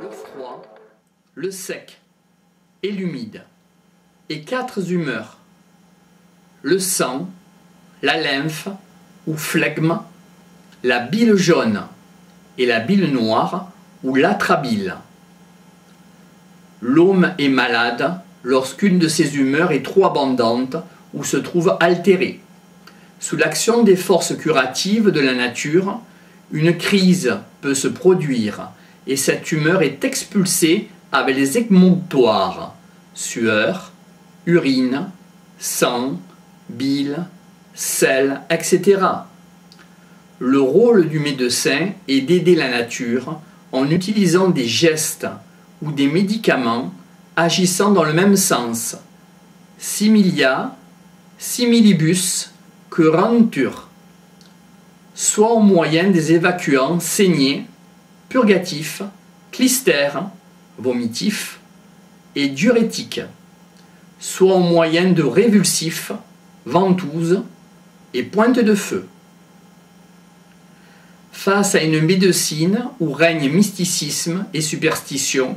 le froid, le sec et l'humide, et 4 humeurs, le sang, la lymphe ou phlegme, la bile jaune et la bile noire ou l'atrabile. L'homme est malade lorsqu'une de ces humeurs est trop abondante ou se trouve altérée. Sous l'action des forces curatives de la nature, une crise peut se produire et cette humeur est expulsée avec les émonctoires, sueur, urine, sang, bile, sel, etc. Le rôle du médecin est d'aider la nature en utilisant des gestes ou des médicaments agissant dans le même sens. Similia, similibus, curantur, soit au moyen des évacuants saignés, purgatifs, clistères, vomitifs et diurétiques, soit au moyen de révulsifs, ventouses et pointes de feu. Face à une médecine où règne mysticisme et superstition,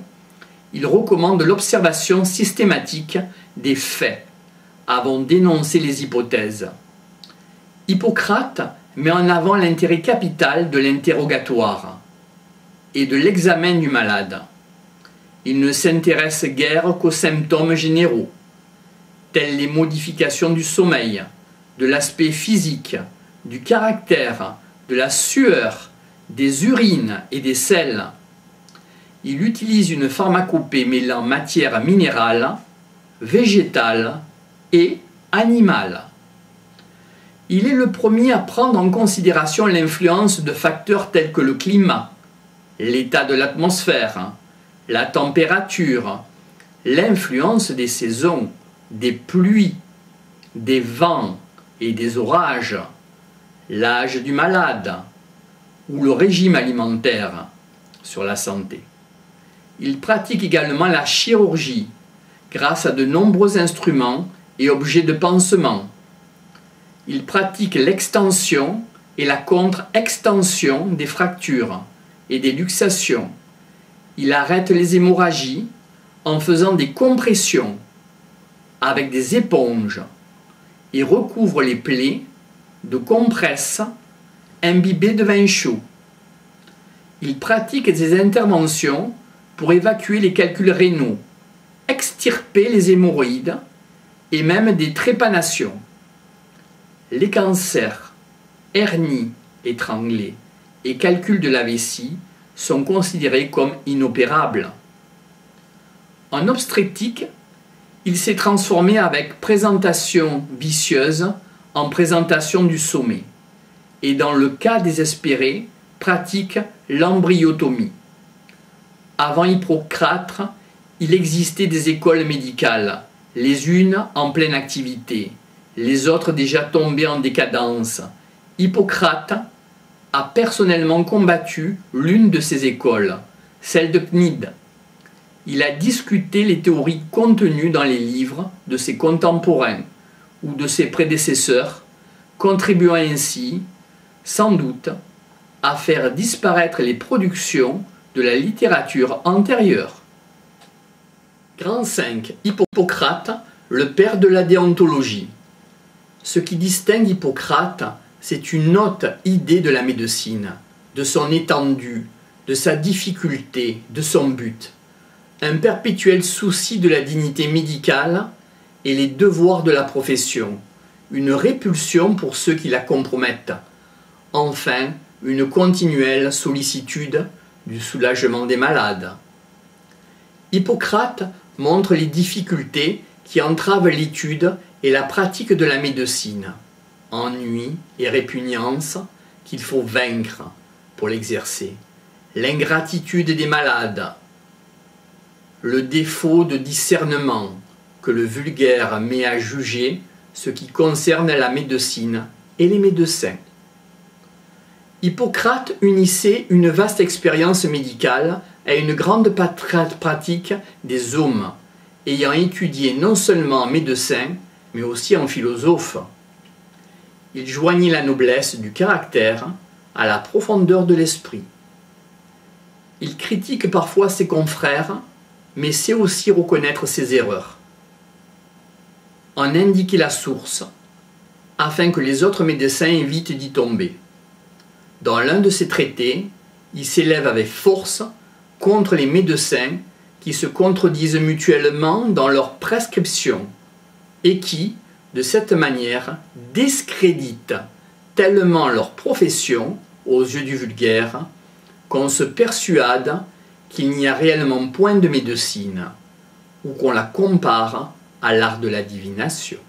il recommande l'observation systématique des faits avant d'énoncer les hypothèses. Hippocrate met en avant l'intérêt capital de l'interrogatoire et de l'examen du malade. Il ne s'intéresse guère qu'aux symptômes généraux, tels les modifications du sommeil, de l'aspect physique, du caractère, de la sueur, des urines et des sels. Il utilise une pharmacopée mêlant matière minérale, végétale et animale. Il est le premier à prendre en considération l'influence de facteurs tels que le climat, l'état de l'atmosphère, la température, l'influence des saisons, des pluies, des vents et des orages, l'âge du malade ou le régime alimentaire sur la santé. Il pratique également la chirurgie grâce à de nombreux instruments et objets de pansement. Il pratique l'extension et la contre-extension des fractures et des luxations. Il arrête les hémorragies en faisant des compressions avec des éponges et recouvre les plaies de compresses imbibées de vin chaud. Il pratique des interventions pour évacuer les calculs rénaux, extirper les hémorroïdes et même des trépanations. Les cancers, hernies étranglées et calculs de la vessie sont considérés comme inopérables. En obstétrique, il s'est transformé avec présentation vicieuse en présentation du sommet et dans le cas désespéré, pratique l'embryotomie. Avant Hippocrate, il existait des écoles médicales, les unes en pleine activité, les autres déjà tombées en décadence. Hippocrate a personnellement combattu l'une de ces écoles, celle de Cnide. Il a discuté les théories contenues dans les livres de ses contemporains ou de ses prédécesseurs, contribuant ainsi, sans doute, à faire disparaître les productions de la littérature antérieure. Grand 5. Hippocrate, le père de la déontologie. Ce qui distingue Hippocrate, c'est une haute idée de la médecine, de son étendue, de sa difficulté, de son but. Un perpétuel souci de la dignité médicale et les devoirs de la profession, une répulsion pour ceux qui la compromettent. Enfin, une continuelle sollicitude du soulagement des malades. Hippocrate montre les difficultés qui entravent l'étude et la pratique de la médecine, ennui et répugnance qu'il faut vaincre pour l'exercer, l'ingratitude des malades, le défaut de discernement que le vulgaire met à juger ce qui concerne la médecine et les médecins. Hippocrate unissait une vaste expérience médicale à une grande pratique des hommes, ayant étudié non seulement en médecin, mais aussi en philosophe. Il joignit la noblesse du caractère à la profondeur de l'esprit. Il critique parfois ses confrères, mais sait aussi reconnaître ses erreurs. En indiquer la source, afin que les autres médecins évitent d'y tomber. Dans l'un de ses traités, il s'élève avec force contre les médecins qui se contredisent mutuellement dans leurs prescriptions et qui, de cette manière, discréditent tellement leur profession aux yeux du vulgaire qu'on se persuade qu'il n'y a réellement point de médecine ou qu'on la compare à l'art de la divination.